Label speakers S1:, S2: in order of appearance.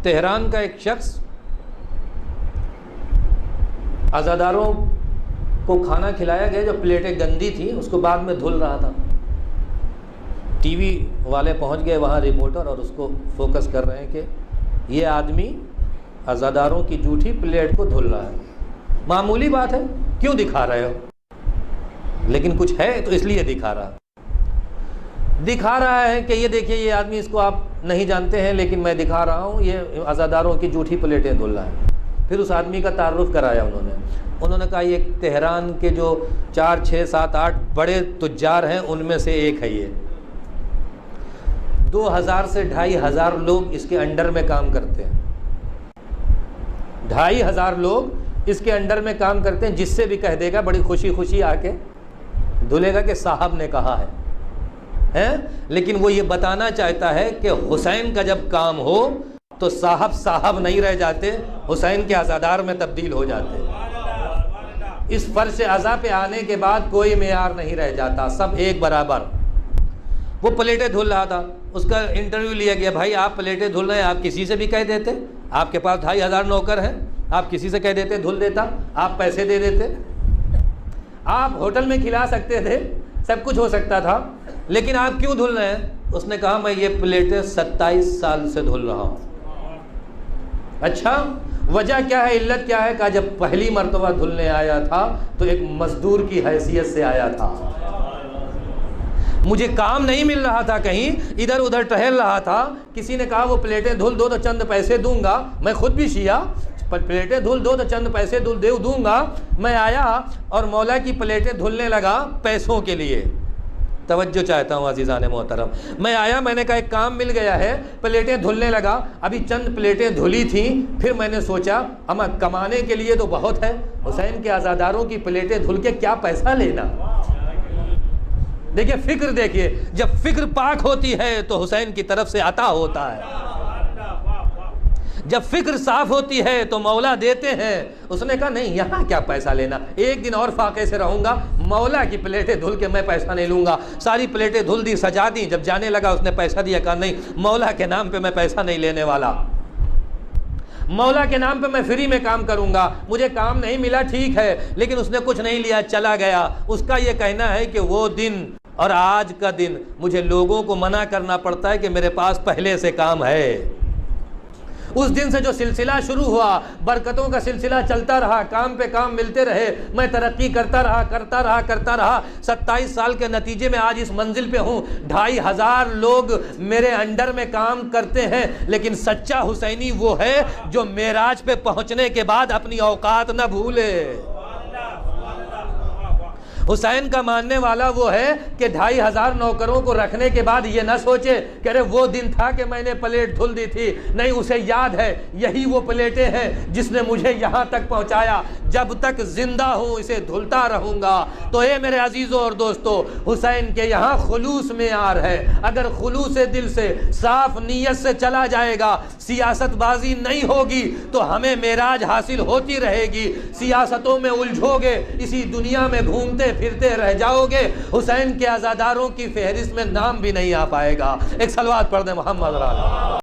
S1: Tehran کا ایک شخص عزاداروں کو کھانا کھلایا گیا، جو پلیٹیں گندی تھیں اس کو بعد میں دھل رہا تھا، ٹی وی والے پہنچ گئے وہاں، رپورٹر، اور اس کو فوکس کر رہے ہیں کہ یہ آدمی عزاداروں کی جھوٹی پلیٹ کو دھل رہا ہے۔ معمولی بات ہے، کیوں دکھا رہے ہو؟ لیکن کچھ ہے تو اس لیے دکھا رہا ہے کہ یہ دیکھیے یہ آدمی، اس کو آپ نہیں جانتے ہیں لیکن میں دکھا رہا ہوں، یہ عزاداروں کی جھوٹی پلیٹیں دھل رہا ہے۔ پھر اس آدمی کا تعارف کرایا انہوں نے کہا یہ تہران کے جو 4 6 7 8 بڑے تجار ہیں ان میں سے ایک ہے، یہ 2000 سے 2500 لوگ اس کے انڈر میں کام کرتے ہیں، 2500 لوگ اس کے انڈر میں کام کرتے ہیں، جس سے بھی کہہ دے گا بڑی خوشی خوشی آ کے دھلے گا کہ صاحب نے کہا ہے۔ لیکن وہ یہ بتانا چاہتا ہے کہ حسین کا جب کام ہو تو صاحب نہیں رہ جاتے، حسین کے عزادار میں تبدیل ہو جاتے۔ اس فرش عزا پہ آنے کے بعد کوئی معیار نہیں رہ جاتا، سب ایک برابر۔ وہ پلیٹیں دھل رہا تھا، اس کا انٹرویو لیا گیا، بھائی آپ پلیٹیں دھل رہے ہیں، آپ کسی سے بھی کہہ دیتے، آپ کے پاس 2500 نوکر ہیں، آپ کسی سے کہہ دیتے دھل دیتا، آپ پیسے دے دیتے، آپ ہوٹل میں کھلا سکتے تھے، سب کچھ ہو سکتا تھا، لیکن آپ کیوں دھل رہے ہیں؟ اس نے کہا میں یہ پلیٹیں 27 سال سے دھل رہا ہوں۔ اچھا وجہ کیا ہے، علت کیا ہے؟ کہا جب پہلی مرتبہ دھلنے آیا تھا تو ایک مزدور کی حیثیت سے آیا تھا، مجھے کام نہیں مل رہا تھا، کہیں ادھر ادھر ٹہل رہا تھا، کسی نے کہا وہ پلیٹیں دھل دو تو چند پیسے دوں گا، میں خود بھی شیعہ، پلیٹیں دھل دو تو چند پیسے دوں گا، میں آیا اور مولا کی پلیٹیں دھلنے لگا پیسوں کے لیے۔ توجہ چاہتا ہوں عزیزان محترم، میں آیا، میں نے کہا ایک کام مل گیا ہے، پلیٹیں دھلنے لگا، ابھی چند پلیٹیں دھلی تھیں، پھر میں نے سوچا اما کمانے کے لیے تو بہت ہے، حسین کے عزاداروں کی پلیٹیں دھل کے کیا پیسہ لینا۔ دیکھیے فکر، دیکھیے جب فکر پاک ہوتی ہے تو حسین کی طرف سے عطا ہوتا ہے، جب فکر صاف ہوتی ہے تو مولا دیتے ہیں۔ اس نے کہا نہیں یہاں کیا پیسہ لینا، ایک دن اور فاقے سے رہوں گا، مولا کی پلیٹیں دھل کے میں پیسہ نہیں لوں گا۔ ساری پلیٹیں دھل دی، سجا دی، جب جانے لگا اس نے پیسہ دیا، کہا نہیں مولا کے نام پہ میں پیسہ نہیں لینے والا، مولا کے نام پہ میں فری میں کام کروں گا، مجھے کام نہیں ملا ٹھیک ہے، لیکن اس نے کچھ نہیں لیا، چلا گیا۔ اس کا یہ کہنا ہے کہ وہ دن اور آج کا دن مجھے لوگوں کو منع کرنا پڑتا ہے کہ میرے پاس پہلے سے کام ہے۔ اس دن سے جو سلسلہ شروع ہوا، برکتوں کا سلسلہ چلتا رہا، کام پہ کام ملتے رہے، میں ترقی کرتا رہا، 27 سال کے نتیجے میں آج اس منزل پہ ہوں۔ 2500 لوگ میرے انڈر میں کام کرتے ہیں، لیکن سچا حسینی وہ ہے جو معراج پہ پہنچنے کے بعد اپنی اوقات نہ بھولے۔ حسین کا ماننے والا وہ ہے کہ 2500 نوکروں کو رکھنے کے بعد یہ نہ سوچے کہ ارے وہ دن تھا کہ میں نے پلیٹ دھل دی تھی، نہیں، اسے یاد ہے یہی وہ پلیٹیں ہیں جس نے مجھے یہاں تک پہنچایا، جب تک زندہ ہوں اسے دھلتا رہوں گا۔ تو اے میرے عزیزوں اور دوستو، حسین کے یہاں خلوص معیار ہے، اگر خلوص دل سے صاف نیت سے چلا جائے گا، سیاست بازی نہیں ہوگی تو ہمیں معراج حاصل ہوتی رہے گی، سیاستوں میں الجھو گے، اسی دنیا میں گھومتے پھرتے رہ جاؤ گے، حسین کے عزاداروں کی فہرست میں نام بھی نہیں آ پائے گا۔ ایک صلوات پڑھ دیں محمد رسول اللہ۔